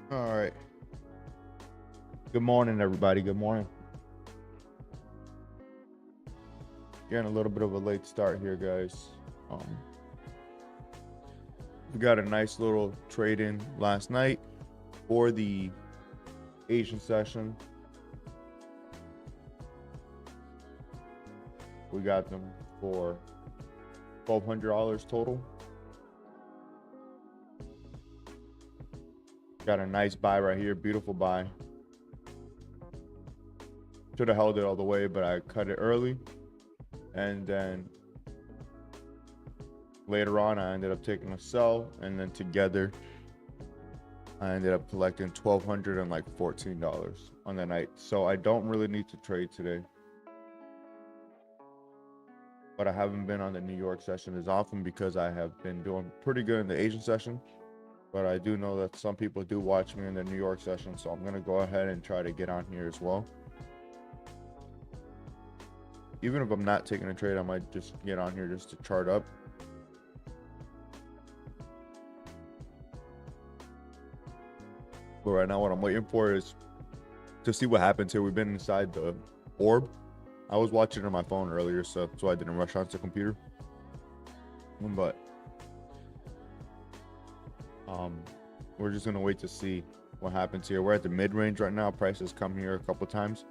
All right. Good morning, everybody. Good morning. Getting a little bit of a late start here, guys. Um, we got a nice little trade in last night for the Asian session. We got them for $1,200 total. Got a nice buy right here. Beautiful buy. Should have held it all the way, but I cut it early. And then later on, I ended up taking a sell. And then together, I ended up collecting $1,214 on the night. So I don't really need to trade today. But I haven't been on the New York session as often because I have been doing pretty good in the Asian session. But I do know that some people do watch me in the New York session, so I'm going to go ahead and try to get on here as well. Even if I'm not taking a trade, I might just get on here just to chart up. But right now what I'm waiting for is to see what happens here. We've been inside the orb. I was watching it on my phone earlier, so I didn't rush onto the computer. But we're just gonna wait to see what happens here. We're at the mid-range right now. Prices come here a couple times,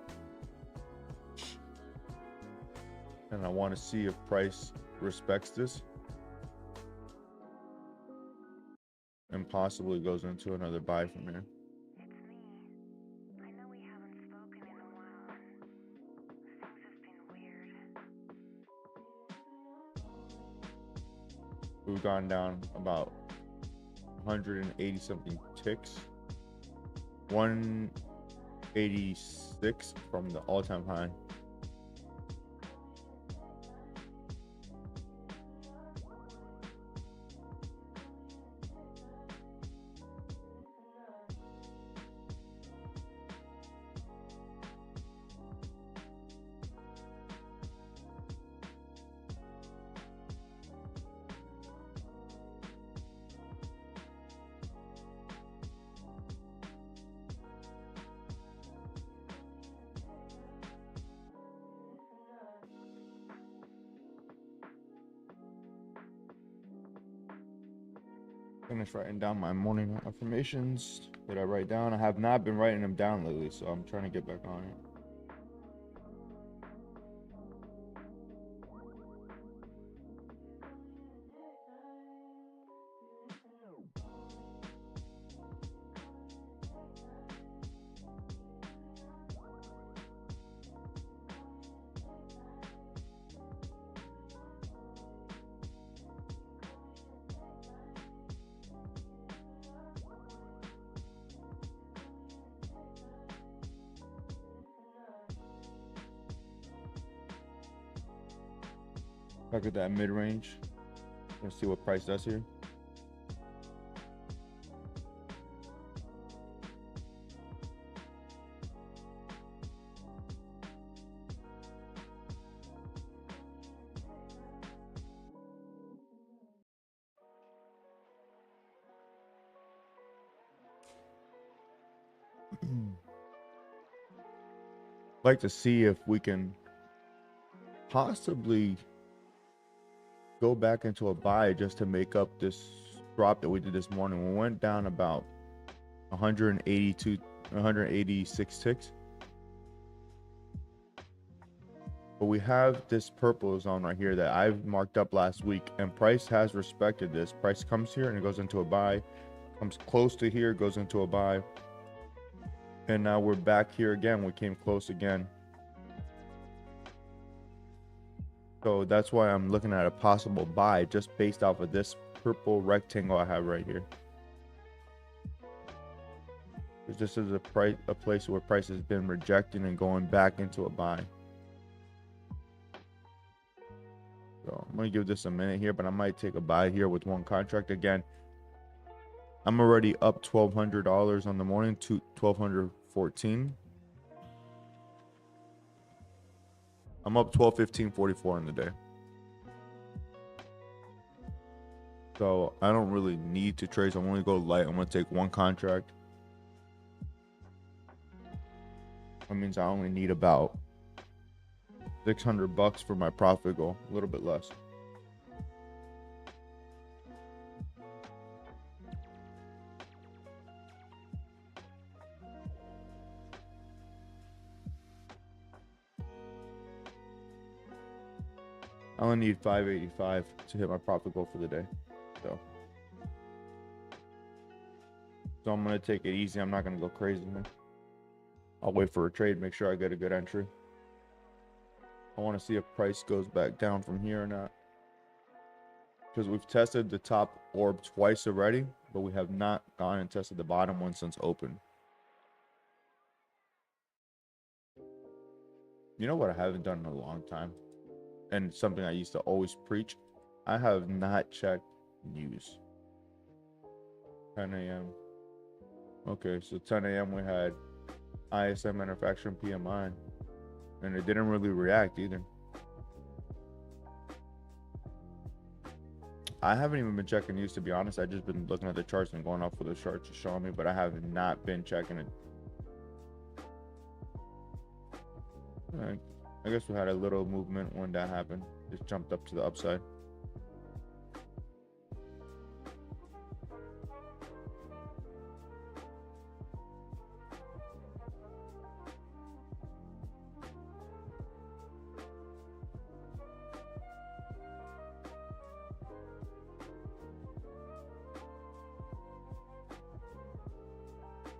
and I want to see if price respects this and possibly goes into another buy from here. It's me. I know we haven't spoken in a while. Things have been weird. We've gone down about 180 something ticks, 186 from the all-time high. Finish writing down my morning affirmations that I write down. I have not been writing them down lately, so I'm trying to get back on it. Back at that mid-range. Let's see what price does here. Like to see if we can possibly go back into a buy just to make up this drop that we did this morning. We went down about 186 ticks. But we have this purple zone right here that I've marked up last week, and price has respected this. Price comes here and it goes into a buy, comes close to here, goes into a buy, and now we're back here again. We came close again. So that's why I'm looking at a possible buy just based off of this purple rectangle I have right here. Because this is a place where price has been rejecting and going back into a buy. So I'm gonna give this a minute here, but I might take a buy here with one contract. Again, I'm already up $1,200 on the morning to $1,214. I'm up 12, 15, 44 in the day. So I don't really need to trade. So I'm going to go light. I'm going to take one contract. That means I only need about $600 for my profit goal, a little bit less. I only need 585 to hit my profit goal for the day. So I'm gonna take it easy. I'm not gonna go crazy, man. I'll wait for a trade, make sure I get a good entry. I want to see if price goes back down from here or not. Because we've tested the top orb twice already, but we have not gone and tested the bottom one since open. You know what I haven't done in a long time? And something I used to always preach? I have not checked news. 10 a.m. Okay, so 10 a.m. we had ISM manufacturing PMI, and it didn't really react either. I haven't even been checking news, to be honest. I've just been looking at the charts and going off what the charts are showing me, but I have not been checking it. All right. I guess we had a little movement when that happened. Just jumped up to the upside.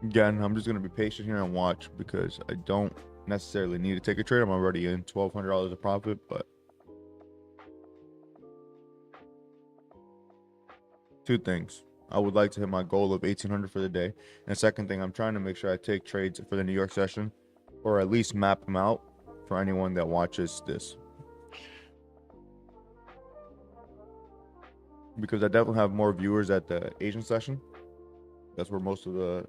Again, I'm just going to be patient here and watch because I don't necessarily need to take a trade. I'm already in $1,200 of profit, but two things. I would like to hit my goal of 1,800 for the day. And second thing, I'm trying to make sure I take trades for the New York session, or at least map them out for anyone that watches this. Because I definitely have more viewers at the Asian session. That's where most of the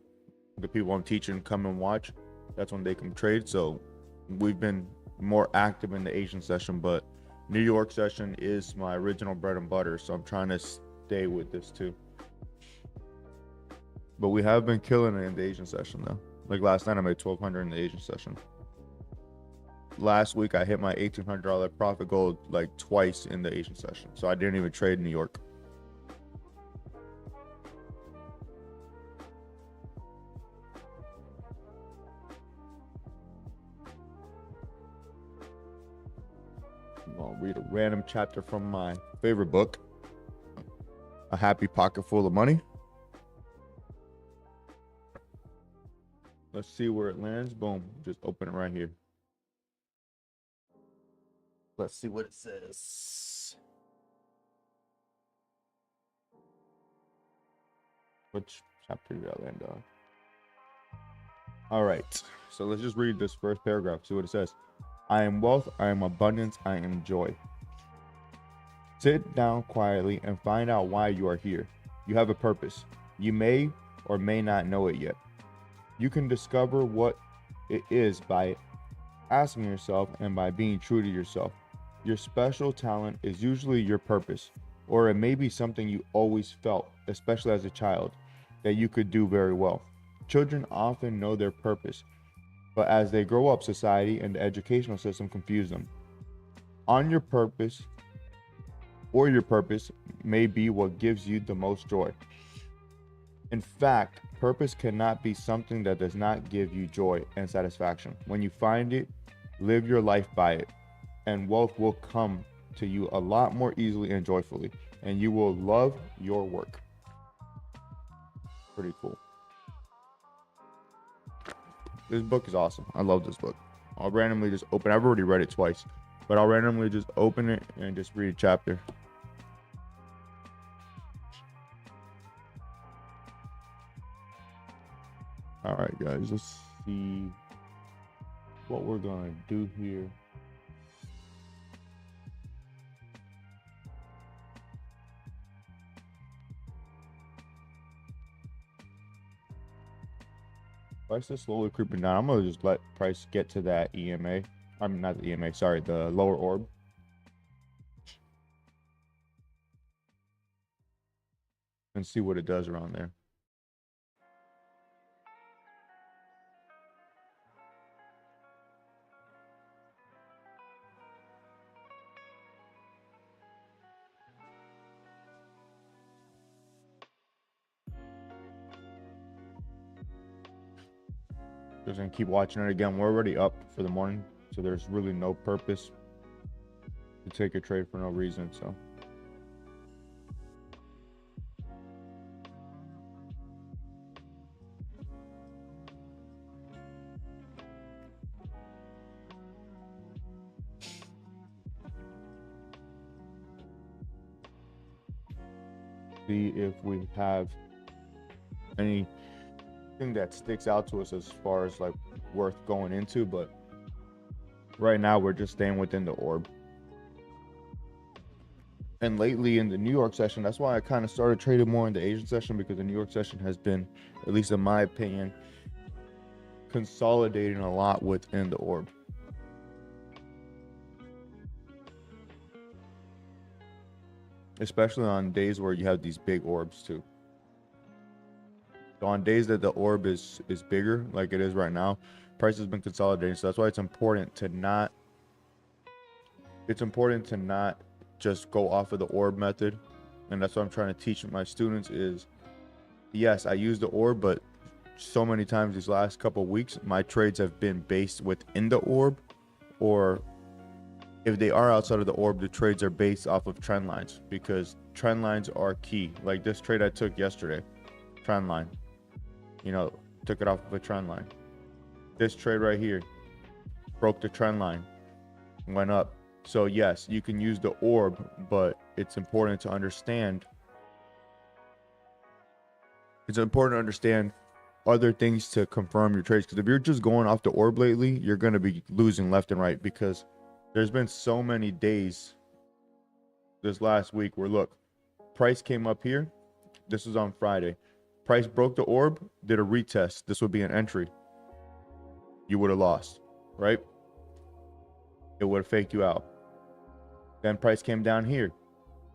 people I'm teaching come and watch. That's when they can trade. So we've been more active in the Asian session, but New York session is my original bread and butter. So I'm trying to stay with this too. But we have been killing it in the Asian session though. Like last night I made 1,200 in the Asian session. Last week I hit my $1,800 profit goal like twice in the Asian session. So I didn't even trade New York. I'll read a random chapter from my favorite book, A Happy Pocket Full of Money. Let's see where it lands. Boom. Just open it right here. Let's see what it says. Which chapter did I land on? All right. So let's just read this first paragraph. See what it says. I am wealth. I am abundance. I am joy. Sit down quietly and find out why you are here. You have a purpose. You may or may not know it yet. You can discover what it is by asking yourself and by being true to yourself. Your special talent is usually your purpose, or it may be something you always felt, especially as a child, that you could do very well. Children often know their purpose, but as they grow up, society and the educational system confuse them. Your purpose may be what gives you the most joy. In fact, purpose cannot be something that does not give you joy and satisfaction. When you find it, live your life by it, and wealth will come to you a lot more easily and joyfully, and you will love your work. Pretty cool. This book is awesome. I love this book. I'll randomly just open. I've already read it twice, but I'll randomly just open it and just read a chapter. All right, guys, let's see what we're gonna do here. Price is slowly creeping down. I'm gonna just let price get to that EMA. I mean, not the EMA, sorry, the lower orb. And see what it does around there. Just gonna keep watching it again. We're already up for the morning, so there's really no purpose to take a trade for no reason. So see if we have anything that sticks out to us as far as like worth going into, but right now we're just staying within the orb. And lately in the New York session, that's why I kind of started trading more in the Asian session, because the New York session has been, at least in my opinion, consolidating a lot within the orb. Especially on days where you have these big orbs too. So on days that the orb is bigger, like it is right now, price has been consolidating. So that's why it's important to not just go off of the orb method. And that's what I'm trying to teach my students is, yes, I use the orb, but so many times these last couple of weeks, my trades have been based within the orb, or if they are outside of the orb, the trades are based off of trend lines, because trend lines are key. Like this trade I took yesterday, trend line, you know, took it off of a trend line. This trade right here broke the trend line, went up. So yes, you can use the orb, but it's important to understand. It's important to understand other things to confirm your trades, because if you're just going off the orb lately, you're going to be losing left and right, because there's been so many days this last week where, look, price came up here. This was on Friday. Price broke the orb, did a retest. This would be an entry. You would have lost, right? It would have faked you out. Then price came down here,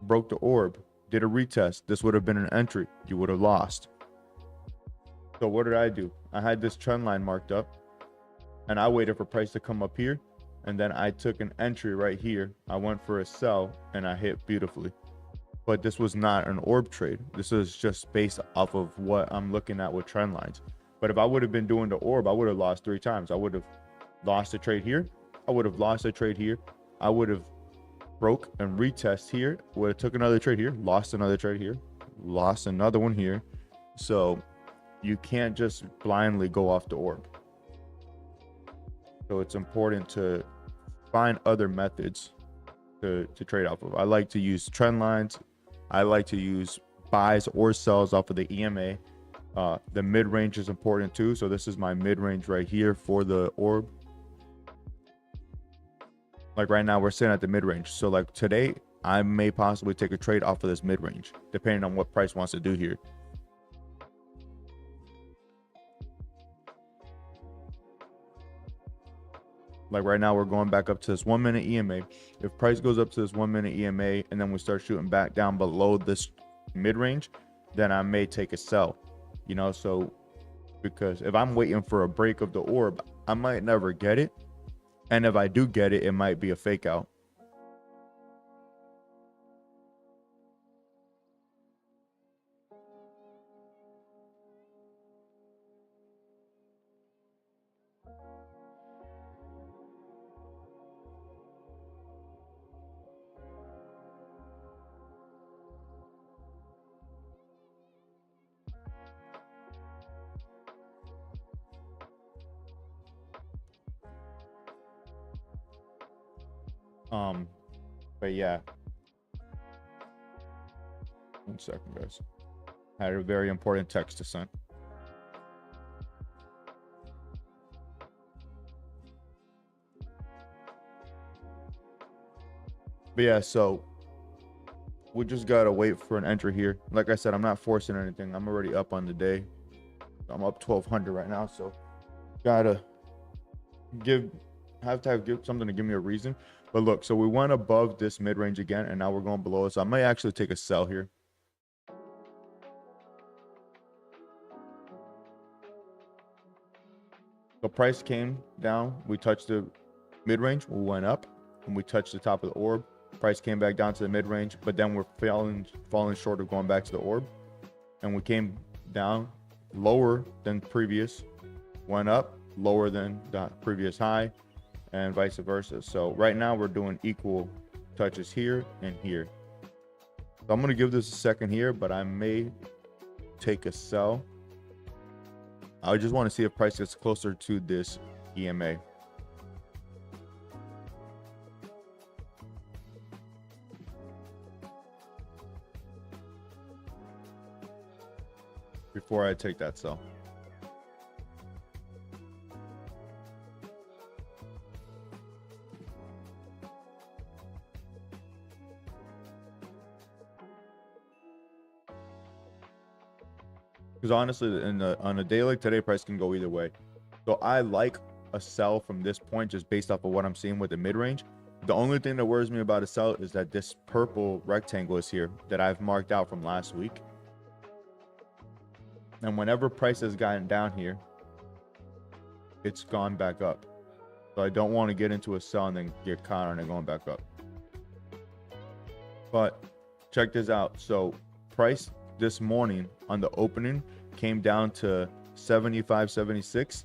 broke the orb, did a retest. This would have been an entry. You would have lost. So what did I do? I had this trend line marked up, and I waited for price to come up here, and then I took an entry right here. I went for a sell, and I hit beautifully. But this was not an orb trade. This is just based off of what I'm looking at with trend lines. But if I would have been doing the orb, I would have lost 3 times. I would have lost a trade here. I would have lost a trade here. I would have broke and retest here. Would have took another trade here. Lost another trade here. Lost another one here. So you can't just blindly go off the orb. So it's important to find other methods to trade off of. I like to use trend lines. I like to use buys or sells off of the EMA. The mid-range is important too. So this is my mid-range right here for the orb. Like right now we're sitting at the mid-range. So like today, I may possibly take a trade off of this mid-range, depending on what price wants to do here. Like right now, we're going back up to this 1 minute EMA. If price goes up to this 1 minute EMA and then we start shooting back down below this mid-range, then I may take a sell, you know. So because if I'm waiting for a break of the orb, I might never get it. And if I do get it, it might be a fake out. But yeah. 1 second, guys. I had a very important text to send. But yeah, so we just gotta wait for an entry here. Like I said, I'm not forcing anything. I'm already up on the day. I'm up 1200 right now, so gotta have something to give me a reason. But look, so we went above this mid-range again, and now we're going below it. So I may actually take a sell here. The price came down. We touched the mid-range. We went up, and we touched the top of the orb. Price came back down to the mid-range, but then we're falling short of going back to the orb. And we came down lower than previous, went up, lower than the previous high, and vice versa. So right now we're doing equal touches here and here. So I'm going to give this a second here, but I may take a sell. I just want to see if price gets closer to this EMA. Before I take that sell. Because honestly, on a day like today, price can go either way. So I like a sell from this point just based off of what I'm seeing with the mid-range. The only thing that worries me about a sell is that this purple rectangle is here that I've marked out from last week. And whenever price has gotten down here, it's gone back up. So I don't want to get into a sell and then get caught on it going back up. But check this out. So price this morning on the opening came down to 75.76,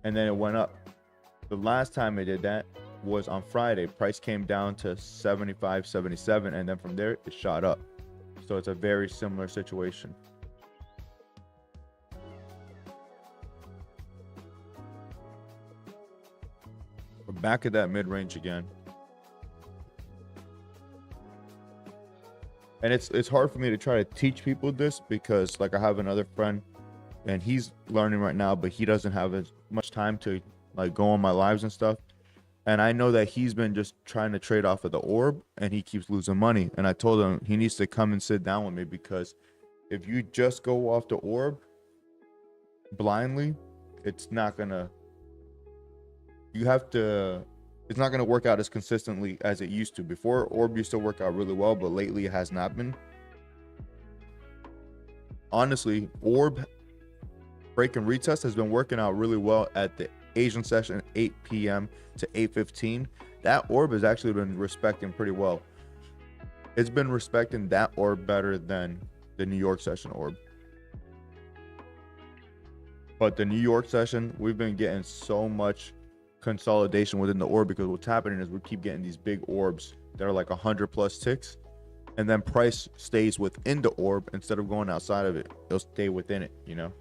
and then it went up. The last time it did that was on Friday. Price came down to 75.77, and then from there it shot up. So it's a very similar situation. We're back at that mid-range again. And it's hard for me to try to teach people this because like I have another friend and he's learning right now, but he doesn't have as much time to like go on my lives and stuff. And I know that he's been just trying to trade off of the orb and he keeps losing money. And I told him he needs to come and sit down with me because if you just go off the orb blindly, it's not gonna work out as consistently as it used to. Before, orb used to work out really well, but lately it has not been. Honestly, orb break and retest has been working out really well at the Asian session, 8 p.m. to 8:15. That orb has actually been respecting pretty well. It's been respecting that orb better than the New York session orb. But the New York session, we've been getting so much consolidation within the orb because what's happening is we keep getting these big orbs that are like 100 plus ticks, and then price stays within the orb instead of going outside of it. It'll stay within it, you know.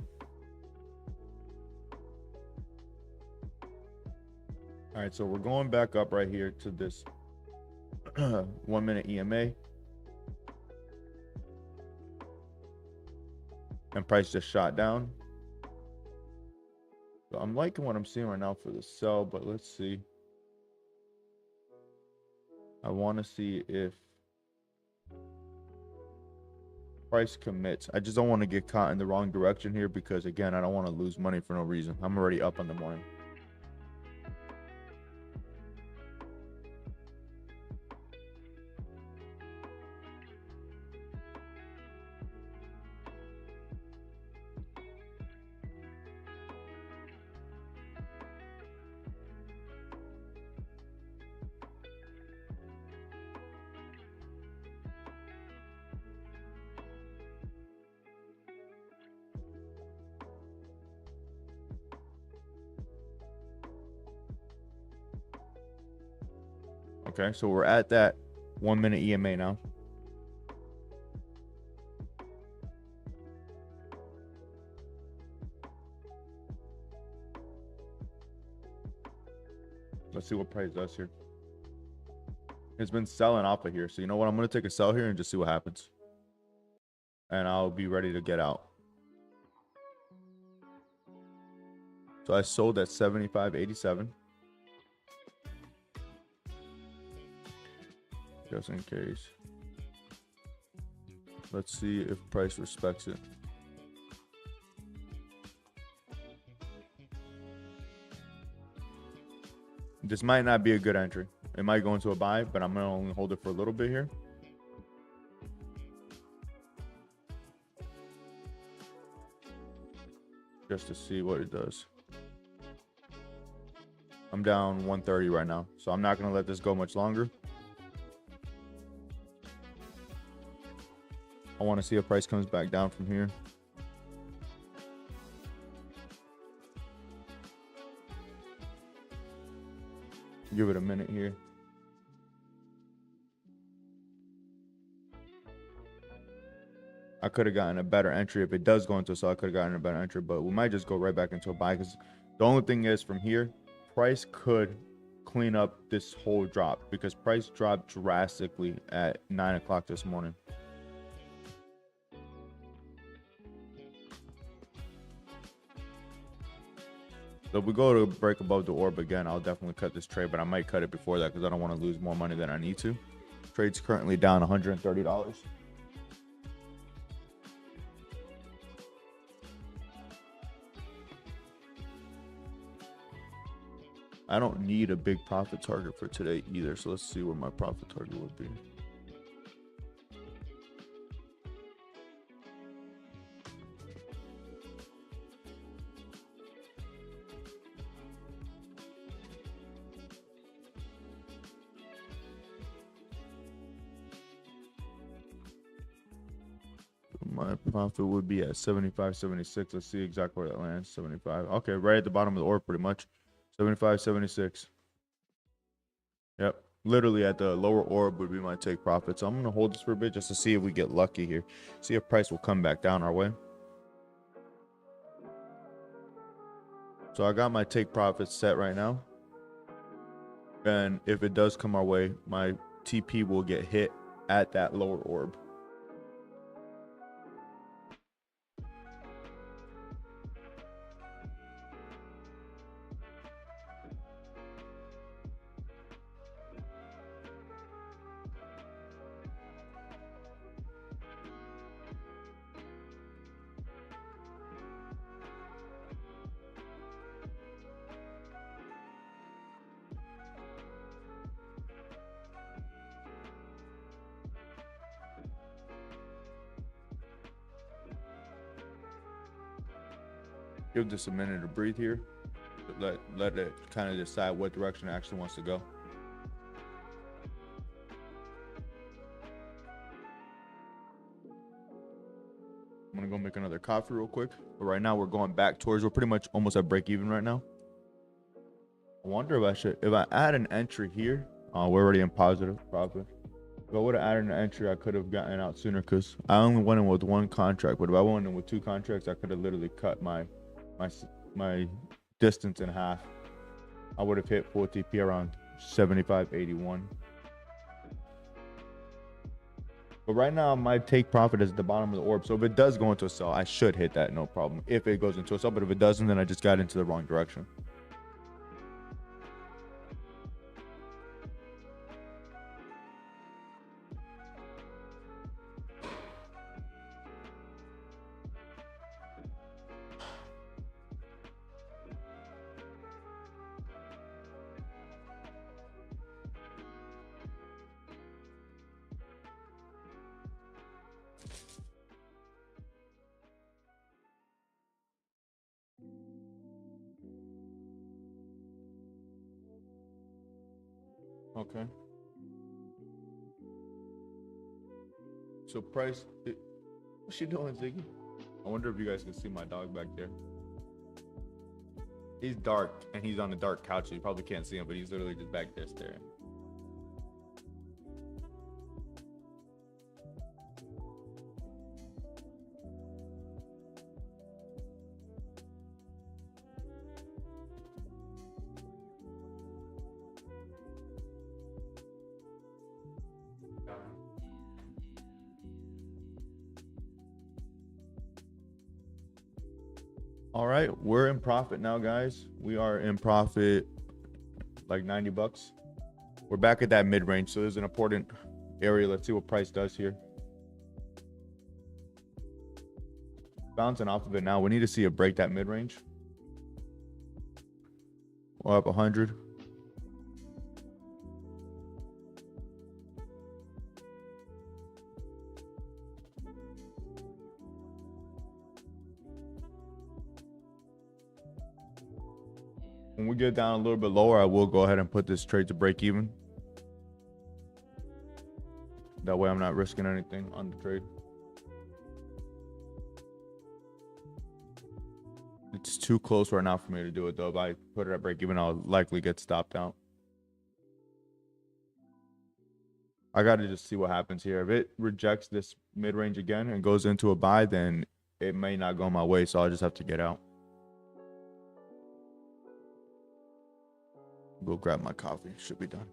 All right, so we're going back up right here to this 1 minute EMA, and price just shot down. So I'm liking what I'm seeing right now for the sell, but let's see. I want to see if price commits. I just don't want to get caught in the wrong direction here because again, I don't want to lose money for no reason. I'm already up on the morning. Okay, so we're at that 1 minute EMA now. Let's see what price does here. It's been selling off of here. So you know what? I'm going to take a sell here and just see what happens. And I'll be ready to get out. So I sold at 75.87. Just in case. Let's see if price respects it. This might not be a good entry. It might go into a buy, but I'm gonna only hold it for a little bit here. Just to see what it does. I'm down 130 right now, so I'm not gonna let this go much longer. I want to see if price comes back down from here. Give it a minute here. I could have gotten a better entry. If it does go into a sell, I could have gotten a better entry, but we might just go right back into a buy, because the only thing is from here, price could clean up this whole drop, because price dropped drastically at 9 o'clock this morning. So if we go to break above the orb again, I'll definitely cut this trade, but I might cut it before that because I don't want to lose more money than I need to. Trade's currently down $130. I don't need a big profit target for today either, so let's see where my profit target would be. My profit would be at 75.76. Let's see exactly where that lands. 75. Okay, right at the bottom of the orb, pretty much. 75.76. Yep, literally at the lower orb would be my take profit. So I'm gonna hold this for a bit just to see if we get lucky here. See if price will come back down our way. So I got my take profit set right now, and if it does come our way, my TP will get hit at that lower orb. Give this a minute to breathe here. Let it kind of decide what direction it actually wants to go. I'm gonna go make another coffee real quick. But right now we're going back towards, we're pretty much almost at break even right now. I wonder if I add an entry here, we're already in positive profit. If I would have added an entry, I could have gotten out sooner, because I only went in with one contract. But if I went in with two contracts, I could have literally cut my distance in half. I would have hit full TP around 75.81. But right now my take profit is at the bottom of the orb. So if it does go into a sell, I should hit that, no problem, if it goes into a sell. But if it doesn't, then I just got into the wrong direction. Okay. So price, what's she doing, Ziggy? I wonder if you guys can see my dog back there. He's dark and he's on a dark couch, so you probably can't see him, but he's literally just back there staring. All right, we're in profit now, guys. We are in profit like 90 bucks. We're back at that mid-range, so there's an important area. Let's see what price does here. Bouncing off of it now. We need to see it break that mid-range. We're up 100. When we get down a little bit lower, I will go ahead and put this trade to break even. That way I'm not risking anything on the trade. It's too close right now for me to do it, though. If I put it at break even, I'll likely get stopped out. I got to just see what happens here. If it rejects this mid-range again and goes into a buy, then it may not go my way, so I'll just have to get out. Go grab my coffee. Should be done.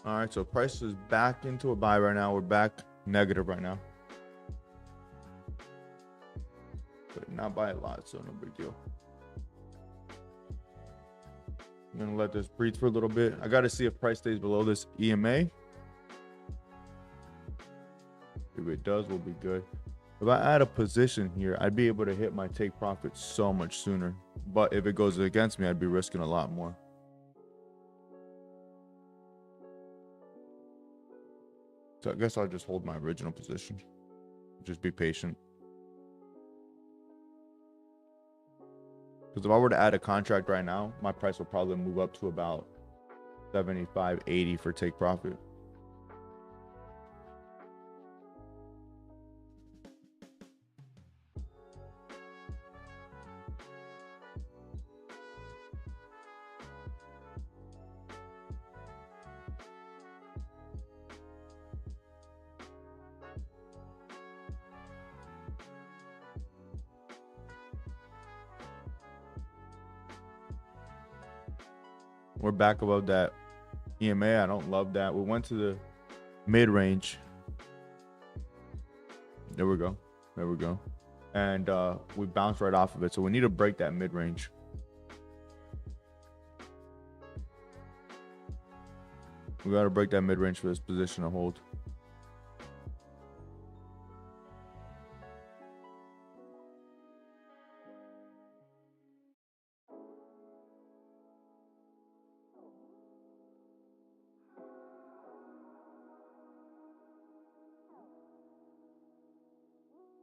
All right, so price is back into a buy right now. We're back negative right now, but not by a lot, so no big deal. I'm gonna let this breathe for a little bit. I got to see if price stays below this EMA. If it does, we'll be good. If I add a position here, I'd be able to hit my take profit so much sooner. But if it goes against me, I'd be risking a lot more. So I guess I'll just hold my original position. Just be patient. Because if I were to add a contract right now, my price will probably move up to about 75, 80 for take profit. We're back above that EMA. I don't love that. We went to the mid-range. There we go. There we go. And we bounced right off of it. So we need to break that mid-range. We got to break that mid-range for this position to hold.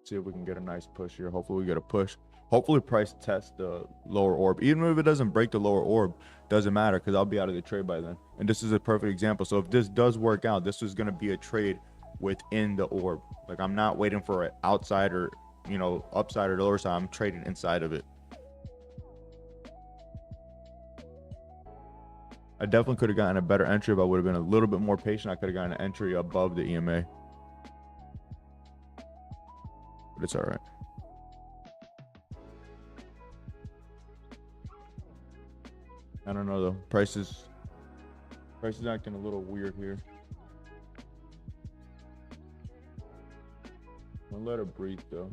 See if we can get a nice push here. Hopefully we get a push. Hopefully price tests the lower orb. Even if it doesn't break the lower orb, doesn't matter because I'll be out of the trade by then. And this is a perfect example. So if this does work out, this is going to be a trade within the orb. Like I'm not waiting for an outside or, you know, upside or lower side. I'm trading inside of it. I definitely could have gotten a better entry if I would have been a little bit more patient. I could have gotten an entry above the EMA. But it's all right. I don't know though. Price is acting a little weird here. I'm gonna let it breathe though.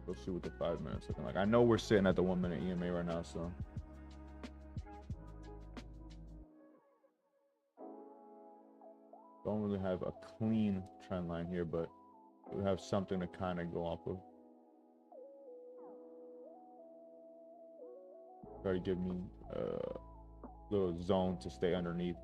We'll see what the 5 minutes looking like. I know we're sitting at the 1 minute EMA right now, so. Don't really have a clean trend line here, but we have something to kind of go off of. Try to give me a little zone to stay underneath.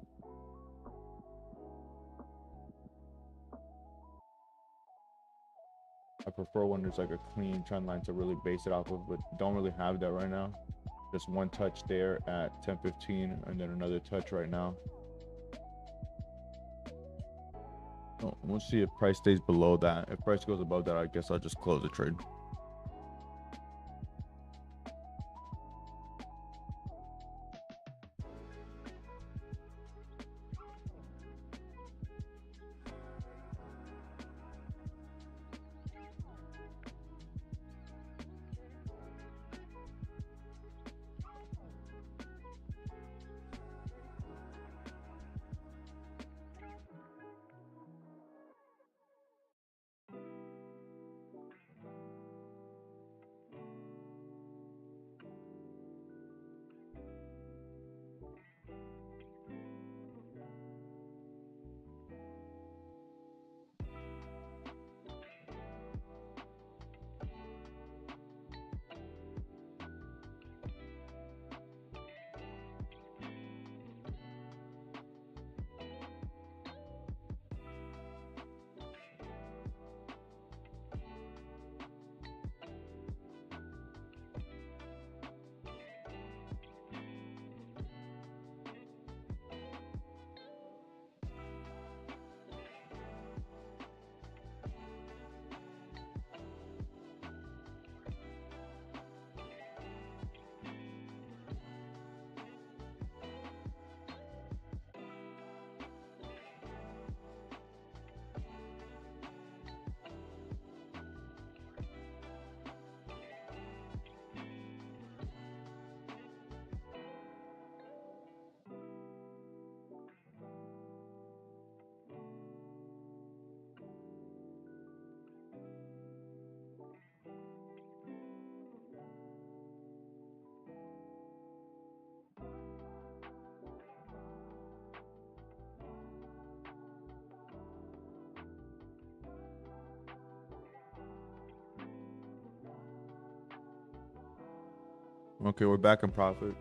I prefer when there's like a clean trend line to really base it off of, but don't really have that right now. Just one touch there at 10:15 and then another touch right now. Oh, we'll see if price stays below that. If price goes above that, I guess I'll just close the trade. Okay, we're back in profit.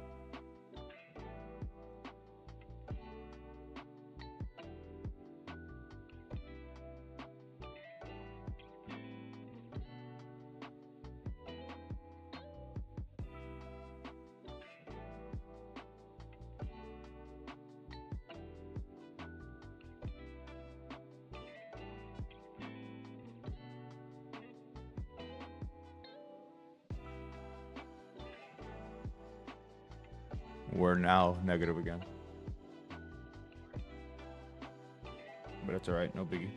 We're now negative again. But that's all right, no biggie.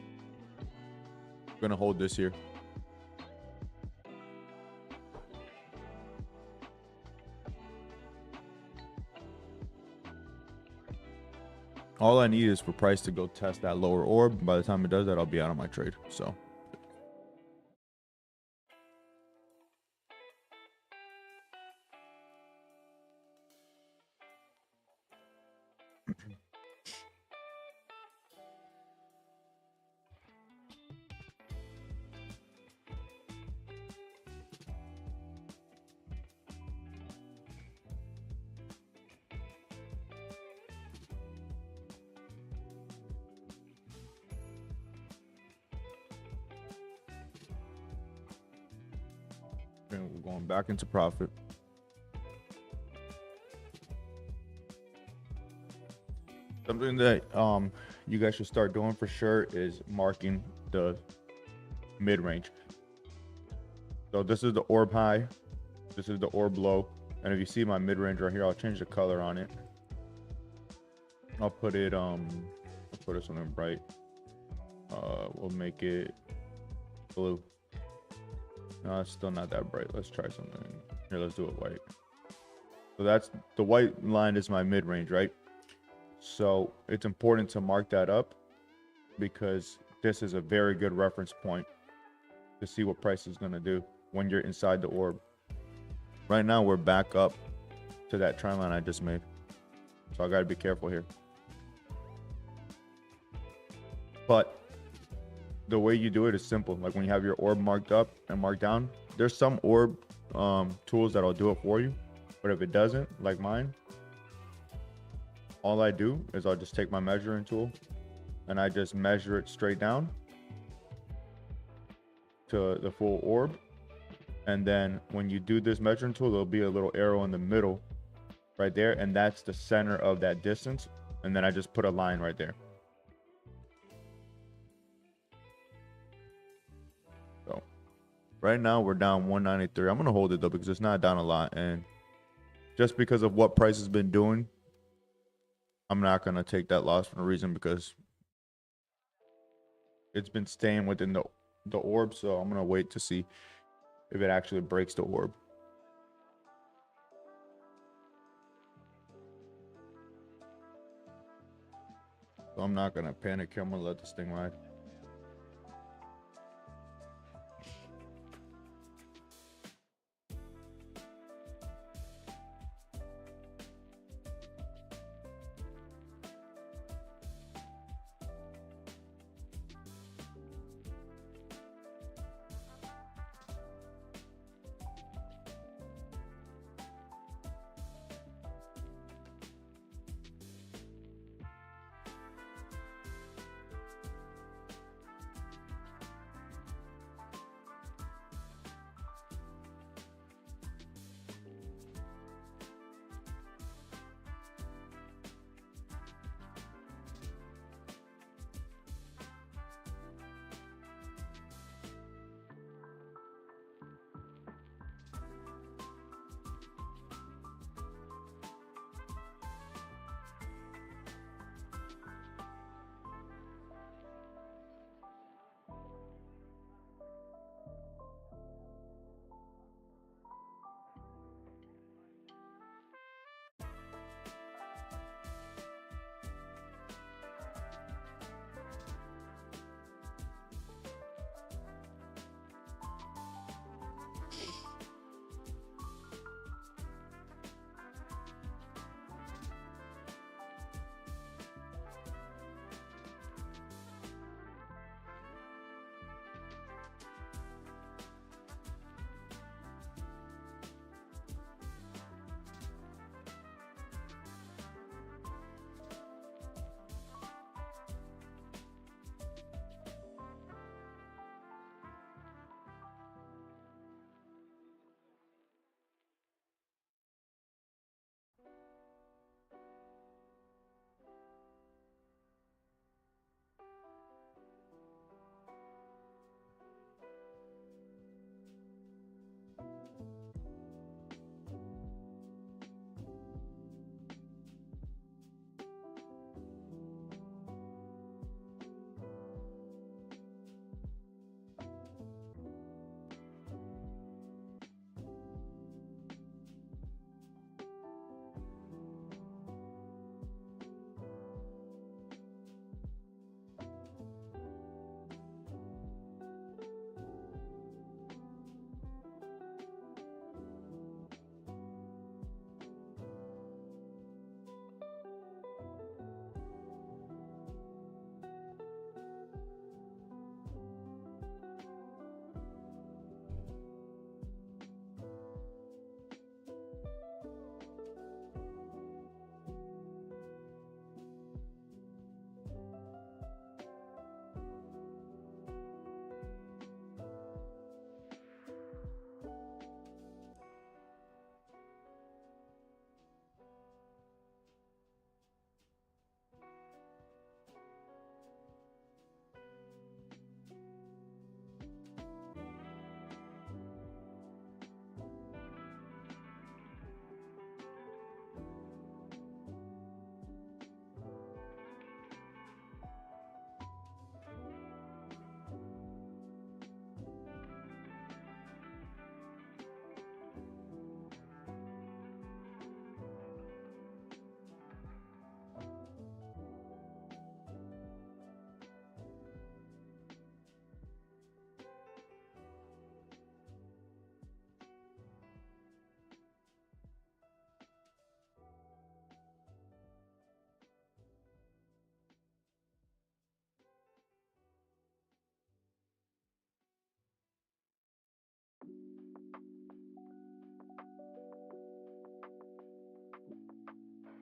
We're gonna hold this here. All I need is for price to go test that lower orb. By the time it does that, I'll be out of my trade. So okay, we're going back into profit. Something that you guys should start doing for sure is marking the mid range. So this is the orb high, this is the orb low, and if you see my mid range right here, I'll change the color on it. I'll put it something bright. We'll make it blue. No, it's still not that bright. Let's try something. Here, let's do it white. So that's the white line is my mid range, right? So it's important to mark that up because this is a very good reference point to see what price is going to do when you're inside the orb. Right now, we're back up to that trend line I just made. So I got to be careful here. But the way you do it is simple. Like when you have your orb marked up and marked down, there's some orb tools that'll do it for you. But if it doesn't, like mine, all I do is I'll just take my measuring tool and I just measure it straight down to the full orb. And then when you do this measuring tool, there'll be a little arrow in the middle right there. And that's the center of that distance. And then I just put a line right there. So right now we're down 193. I'm going to hold it though because it's not down a lot. And just because of what price has been doing, I'm not going to take that loss for a reason because it's been staying within the orb. So I'm going to wait to see if it actually breaks the orb. So I'm not going to panic here. I'm going to let this thing ride.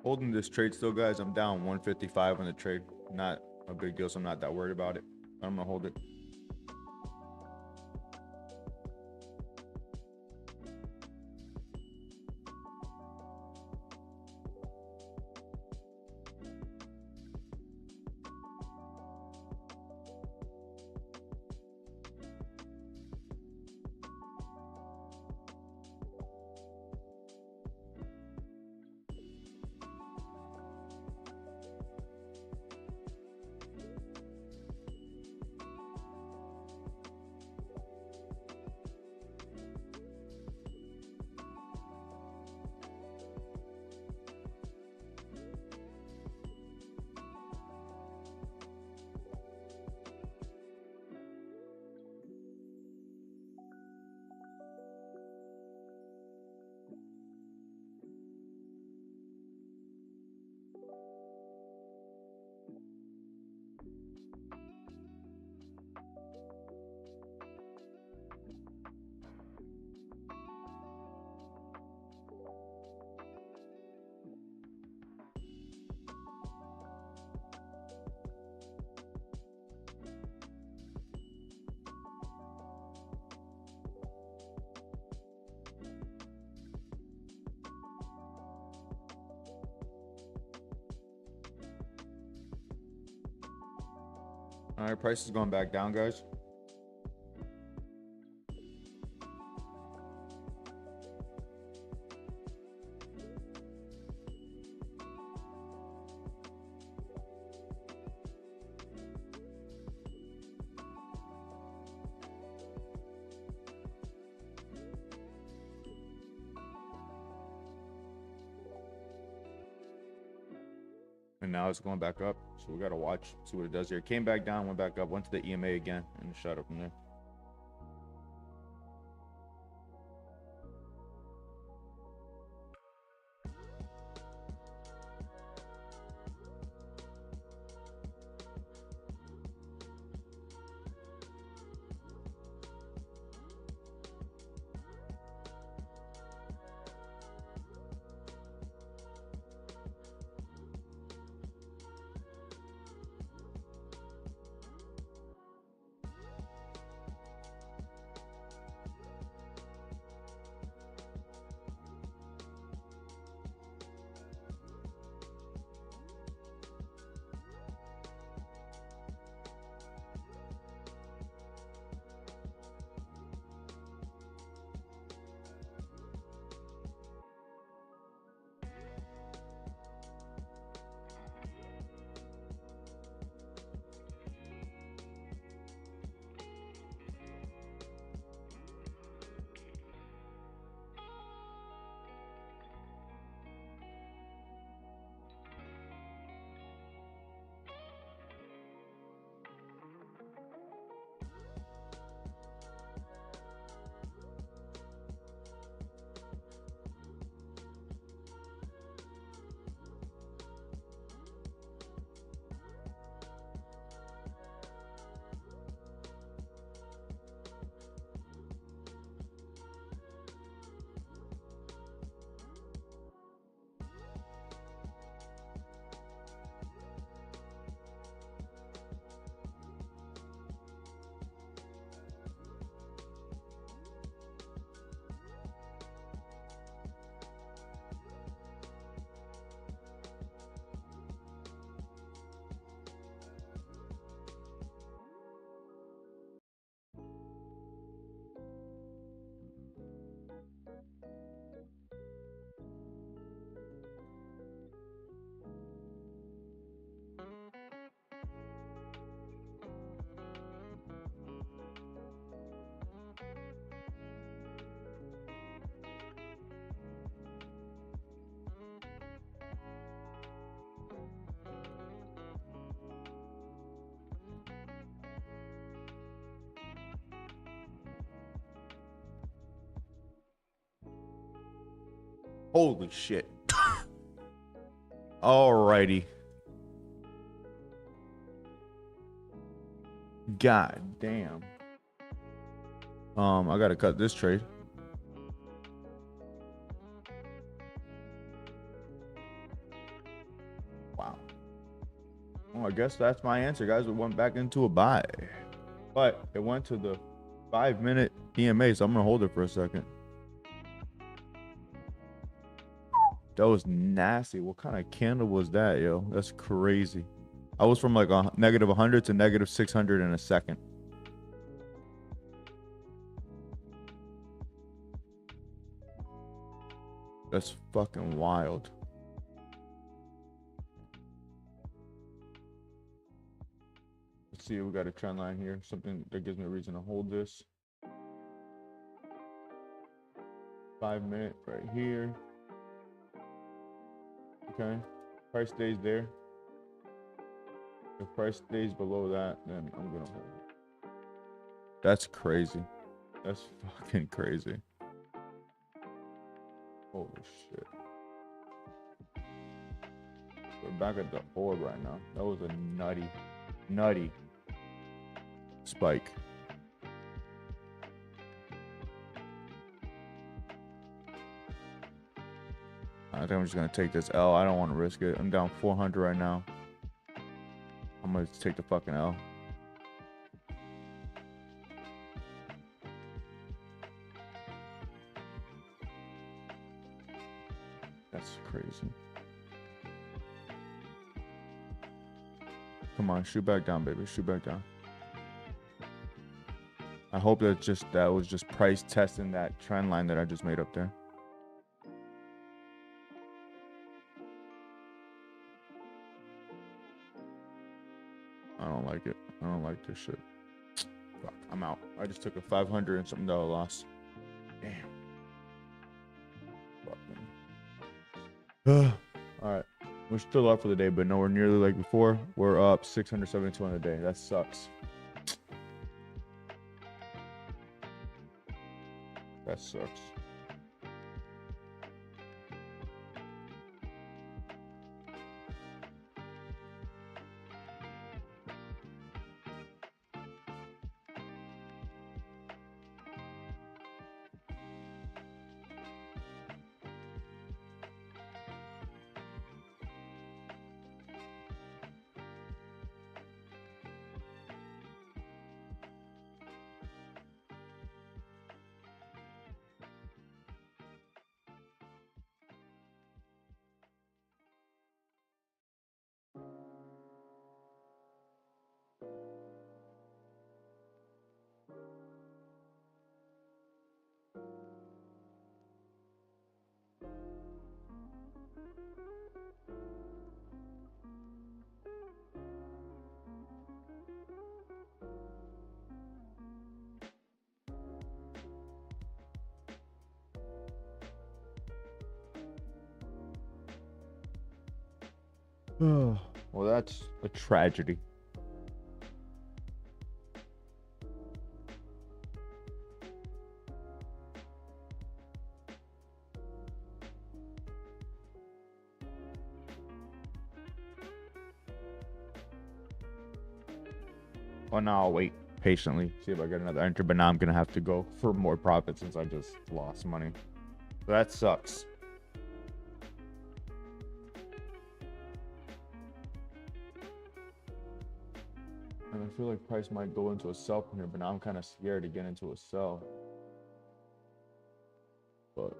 Holding this trade still, guys. I'm down 155 on the trade. Not a big deal, so I'm not that worried about it. But I'm gonna hold it. All right, price is going back down, guys. And now it's going back up. So we got to watch, see what it does here. Came back down, went back up, went to the EMA again, and shot up from there. Holy shit. Alrighty. God damn. I gotta cut this trade. Wow. Well, I guess that's my answer, guys. We went back into a buy, but it went to the 5-minute EMA, so I'm gonna hold it for a second. That was nasty. What kind of candle was that, yo? That's crazy. I was from like a negative 100 to negative 600 in a second. That's fucking wild. Let's see, we got a trend line here. Something that gives me a reason to hold this. 5-minute right here. Okay. Price stays there. If price stays below that, then I'm gonna hold it. That's crazy. That's fucking crazy. Holy shit. We're back at the orb right now. That was a nutty spike. I think I'm just gonna take this L. I don't want to risk it. I'm down 400 right now. I'm gonna take the fucking L. That's crazy. Come on, shoot back down, baby. Shoot back down. I hope that was just price testing that trend line that I just made up there. I don't like it. I don't like this shit. Fuck, I'm out. I just took a $500 and something loss. Damn. Fuck, man. All right. We're still up for the day, but nowhere nearly like before. We're up 672 on the day. That sucks. That sucks. Well, that's a tragedy. Well, now I'll wait patiently, see if I get another entry, but now I'm gonna have to go for more profit since I just lost money. So that sucks. And I feel like price might go into a sell from here, but now I'm kind of scared to get into a sell. But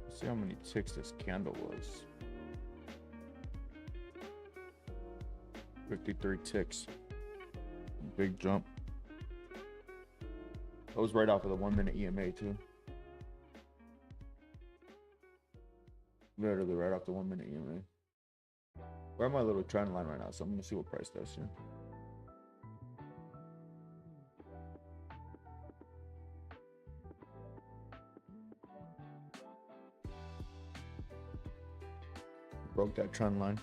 let's see how many ticks this candle was. 53 ticks. Big jump. That was right off of the 1-minute EMA too. Literally right off the 1-minute EMA. We're on my little trend line right now, so I'm gonna see what price does here. Broke that trend line.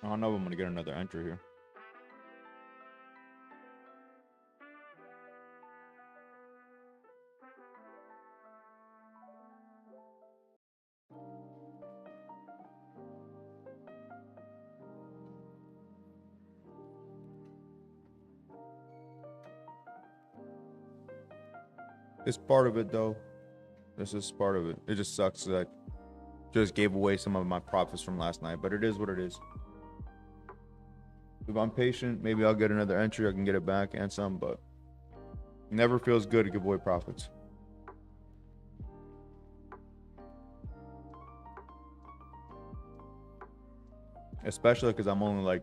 I don't know if I'm gonna get another entry here. It's part of it though. This is part of it. It just sucks that I just gave away some of my profits from last night, but it is what it is. If I'm patient, maybe I'll get another entry. I can get it back and some, but it never feels good to give away profits. Especially because I'm only like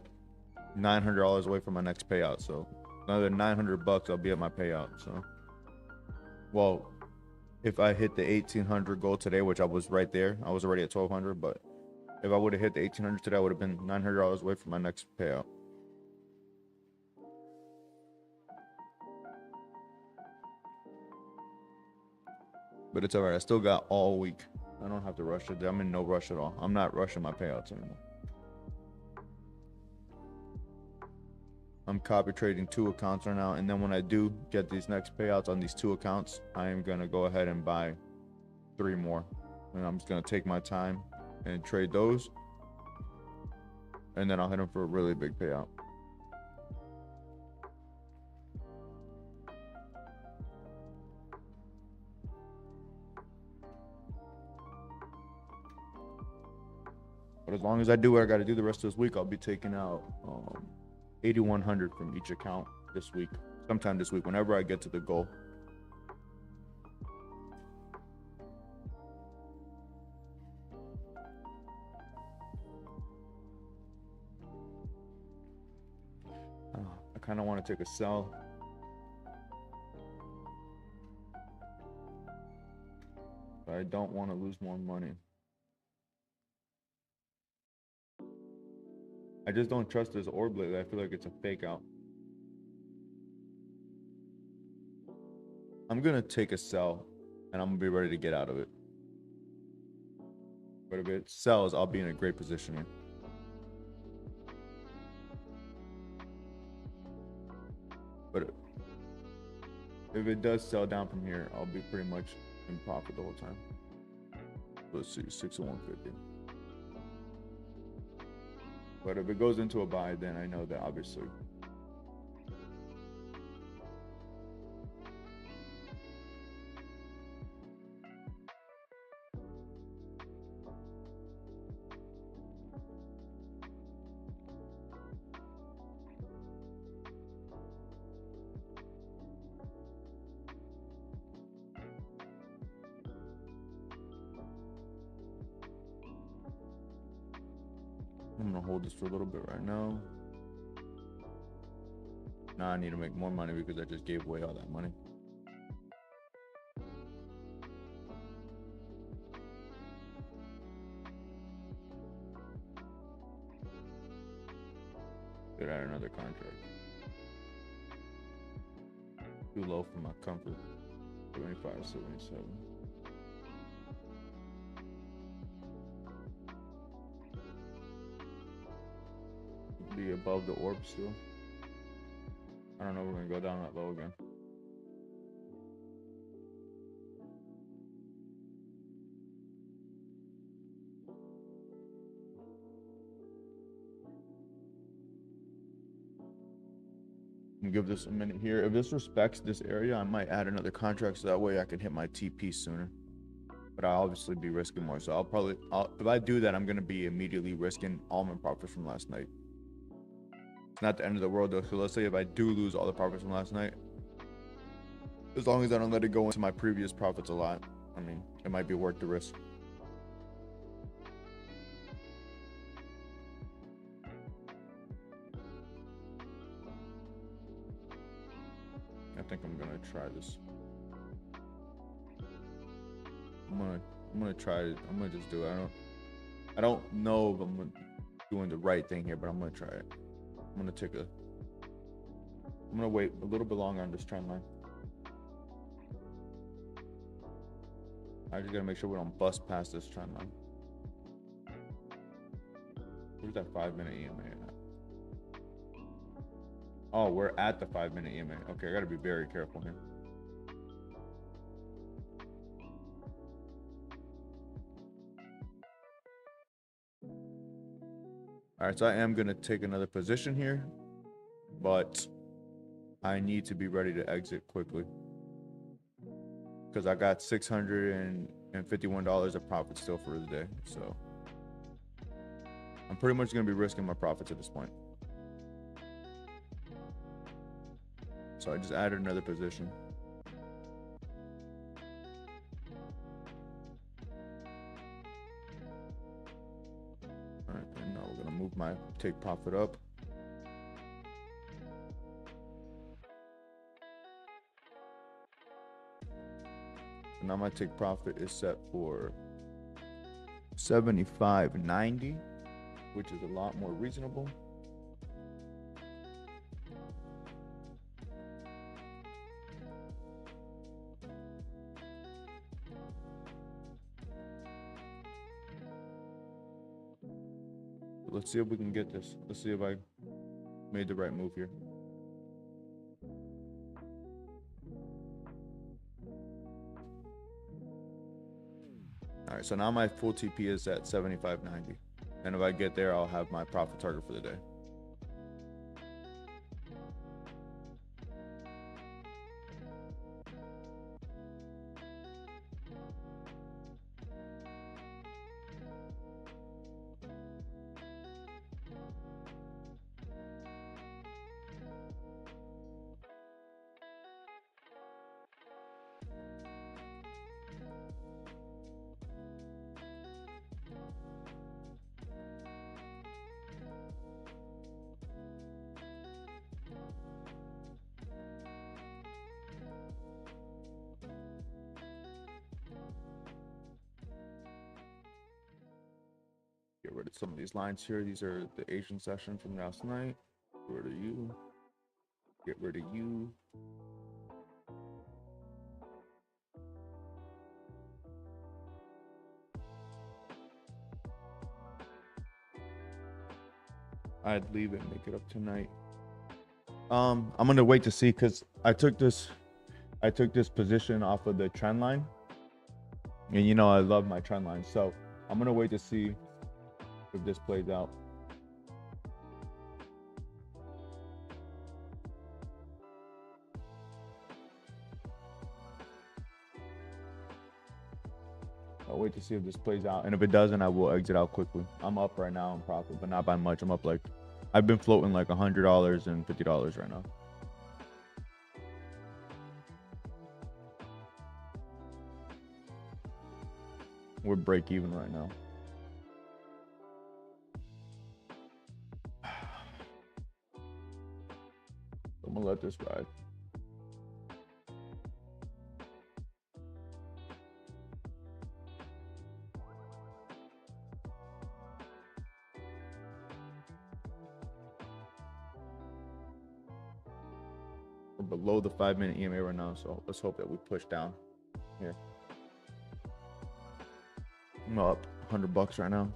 $900 away from my next payout. So another 900 bucks, I'll be at my payout. So, well, if I hit the 1800 goal today, which I was right there, I was already at 1200. But if I would have hit the 1800 today, I would have been $900 away from my next payout. But it's alright. I still got all week. I don't have to rush it. I'm in no rush at all. I'm not rushing my payouts anymore. I'm copy trading 2 accounts right now, and then when I do get these next payouts on these 2 accounts, I am gonna go ahead and buy 3 more, and I'm just gonna take my time and trade those, and then I'll hit them for a really big payout. But as long as I do what I got to do the rest of this week, I'll be taking out 8,100 from each account this week, sometime this week, whenever I get to the goal. I kind of want to take a sell. But I don't want to lose more money. I just don't trust this orb lately. I feel like it's a fake out. I'm gonna take a sell, and I'm gonna be ready to get out of it. But if it sells, I'll be in a great position here. But if it does sell down from here, I'll be pretty much in profit the whole time. Let's see, 6 and 150. But if it goes into a buy, then I know that obviously. I'm gonna hold this for a little bit right now. Now I need to make more money because I just gave away all that money. Could add another contract. Too low for my comfort. 75, 77. Be above the orb still. I don't know, we're gonna go down that low again. Give this a minute here. If this respects this area, I might add another contract so that way I can hit my TP sooner. But I'll obviously be risking more. So if I do that, I'm gonna be immediately risking all my profits from last night. It's not the end of the world though. So let's say if I do lose all the profits from last night, as long as I don't let it go into my previous profits a lot, I mean, it might be worth the risk. I think I'm gonna try this. I'm gonna try it. I'm gonna just do it. I don't know if I'm doing the right thing here, but I'm gonna try it. I'm gonna wait a little bit longer on this trend line. I just gotta make sure we don't bust past this trend line. Where's that 5-minute EMA at? Oh, we're at the 5-minute EMA. Okay, I gotta be very careful here. All right, so I am gonna take another position here, but I need to be ready to exit quickly because I got $651 of profit still for the day. So I'm pretty much gonna be risking my profits at this point. So I just added another position. All right, and now we're gonna move my take profit up. And now my take profit is set for 75.90, which is a lot more reasonable. Let's see if we can get this. Let's see if I made the right move here. All right, so now my full TP is at 75.90. And if I get there, I'll have my profit target for the day. Get rid of some of these lines here. These are the Asian session from last night. Get rid of you. Get rid of you. I'd leave it and make it up tonight. I'm gonna wait to see because I took this position off of the trend line. And you know I love my trend line. So I'm gonna wait to see if this plays out. I'll wait to see if this plays out. And if it doesn't, I will exit out quickly. I'm up right now in profit, but not by much. I'm up like, I've been floating like $100 and $50 right now. We're break even right now. I'm gonna let this ride. We're below the 5-minute EMA right now, so let's hope that we push down here. I'm up $100 right now.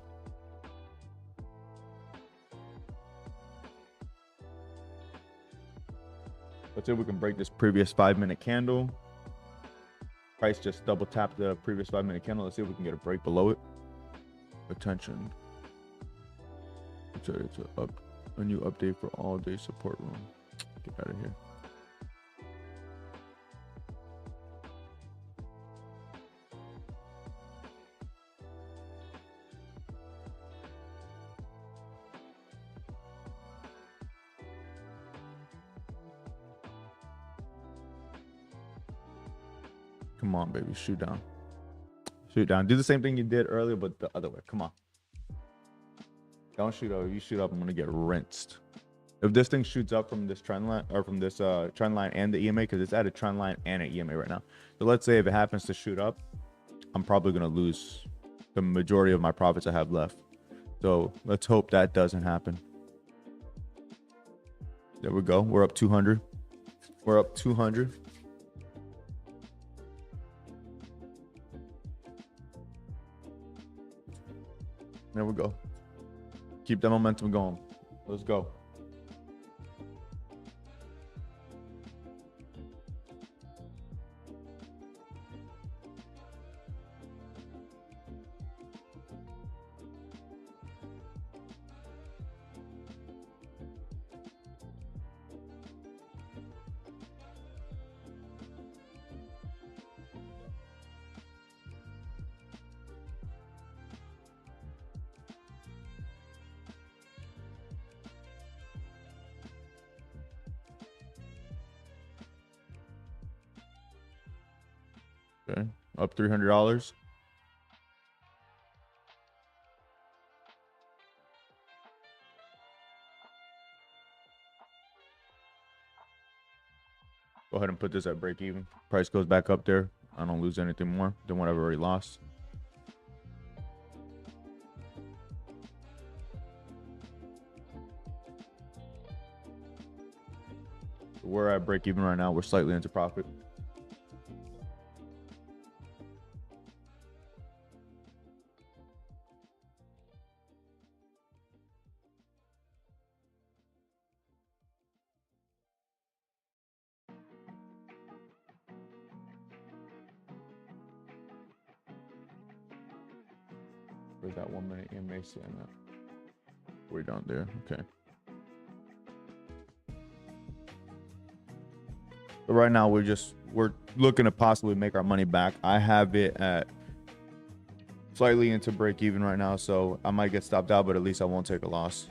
Let's see if we can break this previous 5-minute candle. Price just double tapped the previous 5-minute candle. Let's see if we can get a break below it. Attention. It's a new update for all day support room. Get out of here. Come on, baby. Shoot down. Shoot down. Do the same thing you did earlier, but the other way. Come on. Don't shoot up. If you shoot up, I'm going to get rinsed. If this thing shoots up from this trend line or from this trend line and the EMA, because it's at a trend line and an EMA right now. So let's say if it happens to shoot up, I'm probably going to lose the majority of my profits I have left. So let's hope that doesn't happen. There we go. We're up 200. We're up 200. There we go. Keep that momentum going. Let's go. Okay, up $300. Go ahead and put this at break even. Price goes back up there. I don't lose anything more than what I've already lost. We're at break even right now. We're slightly into profit. Where's that 1 minute EMA sitting at? We're down there. Okay. But right now we're looking to possibly make our money back. I have it at slightly into break even right now, so I might get stopped out, but at least I won't take a loss.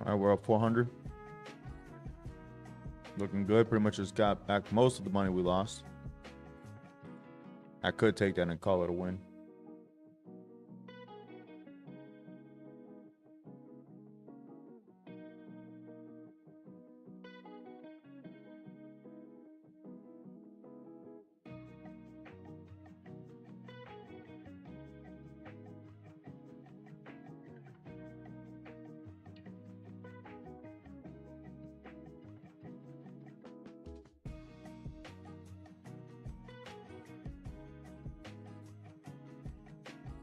All right, we're up 400. Looking good. Pretty much just got back most of the money we lost. I could take that and call it a win.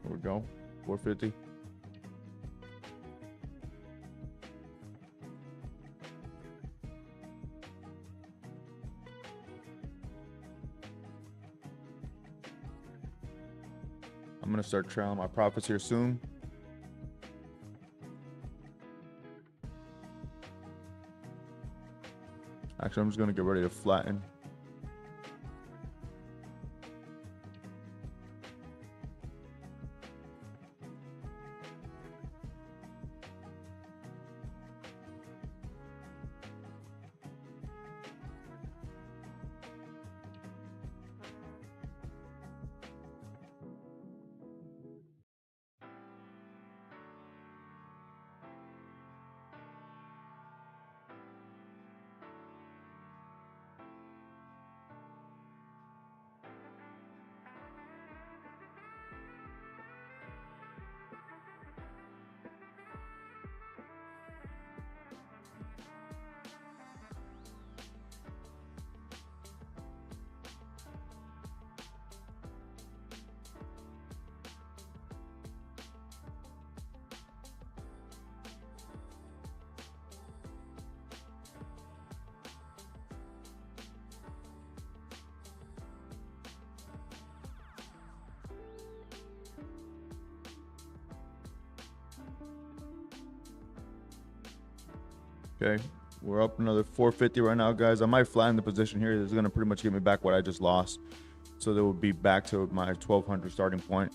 Here we go. 450. I'm going to start trailing my profits here soon. Actually, I'm just going to get ready to flatten. Okay, we're up another 450 right now, guys. I might flatten the position here. This is going to pretty much give me back what I just lost. So that will be back to my 1200 starting point.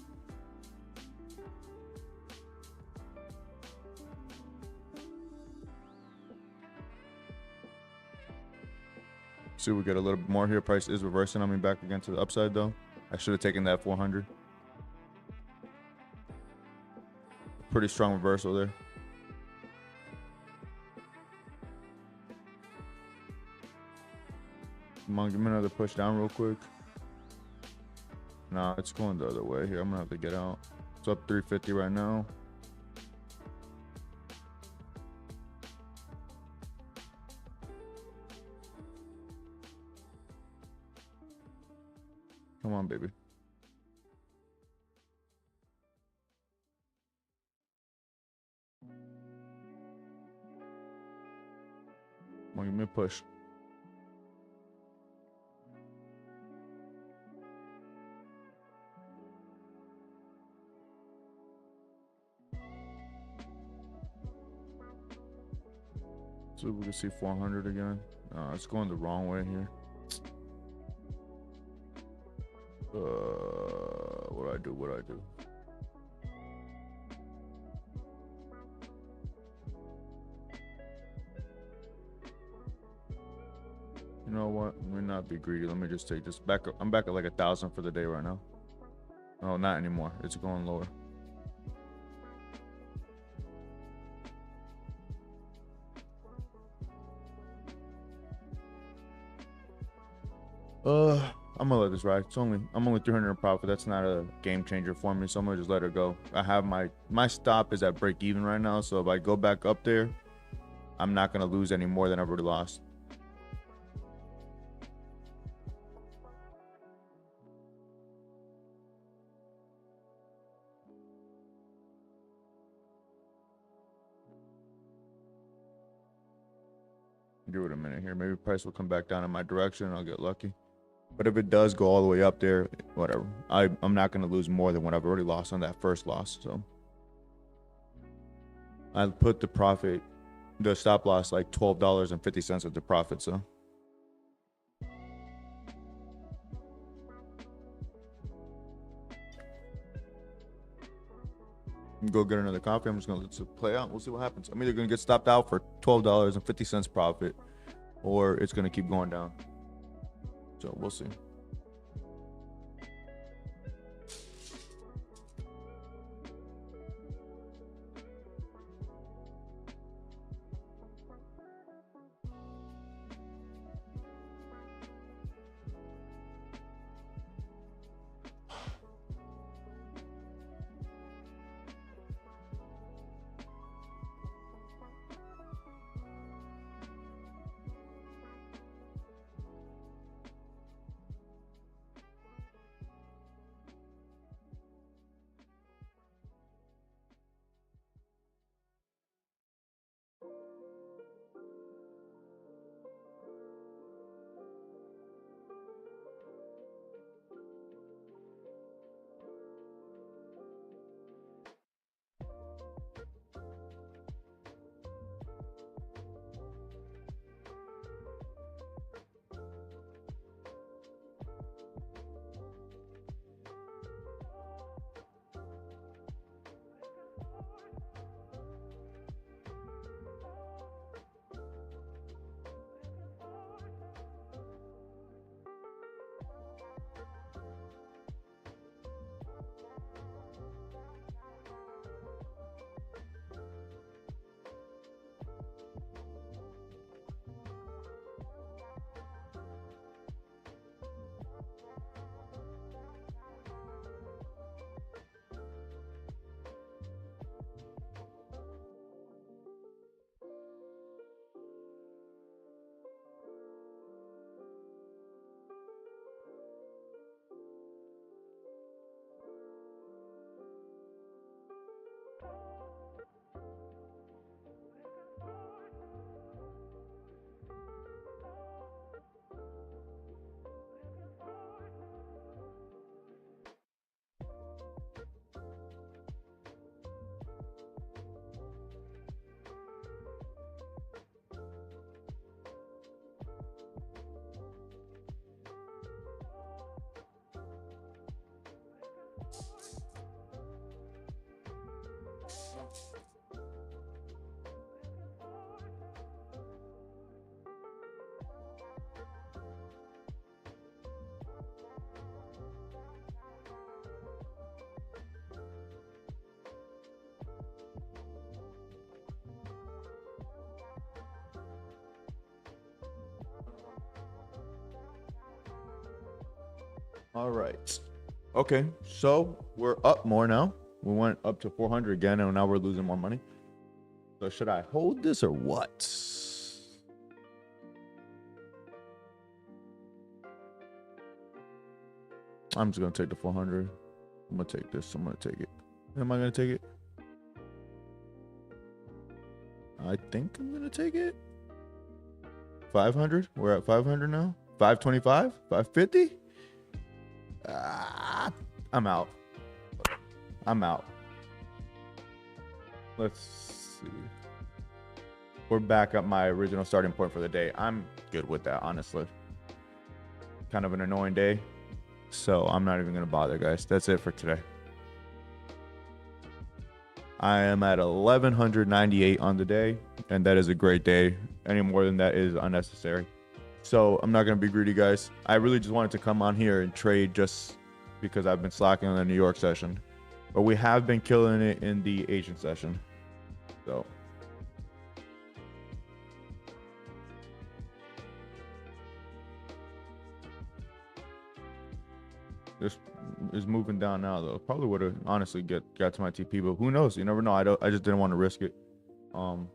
See, we get a little bit more here. Price is reversing on me back again to the upside, though. I should have taken that 400. Pretty strong reversal there. Come on, give me another push down real quick. Nah, it's going the other way here. I'm gonna have to get out. It's up 350 right now. Come on, baby. Come on, give me a push. So we can see 400 again. It's going the wrong way here. What do I do? What do I do? You know what? Let me not be greedy. Let me just take this back. I'm back at like 1,000 for the day right now. Oh, not anymore. It's going lower. I'm gonna let this ride. I'm only 300 in profit. That's not a game changer for me, so I'm gonna just let it go. I have my stop is at break even right now, so if I go back up there, I'm not gonna lose any more than I've already lost. Give it a minute here. Maybe price will come back down in my direction and I'll get lucky. But if it does go all the way up there, whatever. I'm not going to lose more than what I've already lost on that first loss. So I put the stop loss like $12.50 at the profit. So go get another coffee. I'm just going to let it play out. We'll see what happens. I'm either going to get stopped out for $12.50 profit or it's going to keep going down. So we'll see. All right. Okay, so we're up more now. We went up to 400 again, and now we're losing more money. So should I hold this or what? I'm just gonna take the 400. I'm gonna take this. I'm gonna take it. Am I gonna take it? I think I'm gonna take it. 500. We're at 500 now. 525. 550. I'm out. I'm out. Let's see. We're back at my original starting point for the day. I'm good with that, honestly. Kind of an annoying day, so I'm not even gonna bother, guys. That's it for today. I am at 1198 on the day, and that is a great day. Any more than that is unnecessary. So I'm not gonna be greedy, guys. I really just wanted to come on here and trade just because I've been slacking on the New York session, but we have been killing it in the Asian session. So this is moving down now, though. Probably would have honestly got to my TP, but who knows? You never know. I just didn't want to risk it. And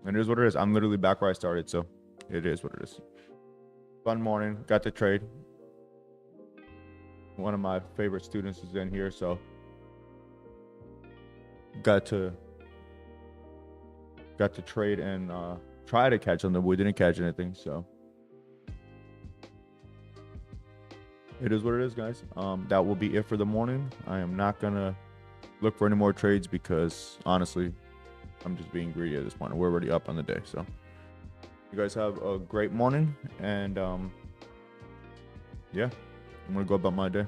it is what it is. I'm literally back where I started, so it is what it is. Fun morning. Got to trade. One of my favorite students is in here, so got to trade and try to catch them. We didn't catch anything, so it is what it is, guys. That will be it for the morning. I am not gonna look for any more trades because honestly, I'm just being greedy at this point. We're already up on the day, so you guys have a great morning, and yeah, I'm gonna go about my day.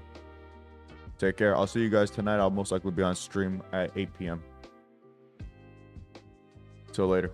Take care. I'll see you guys tonight. I'll most likely be on stream at 8 p.m. Till later.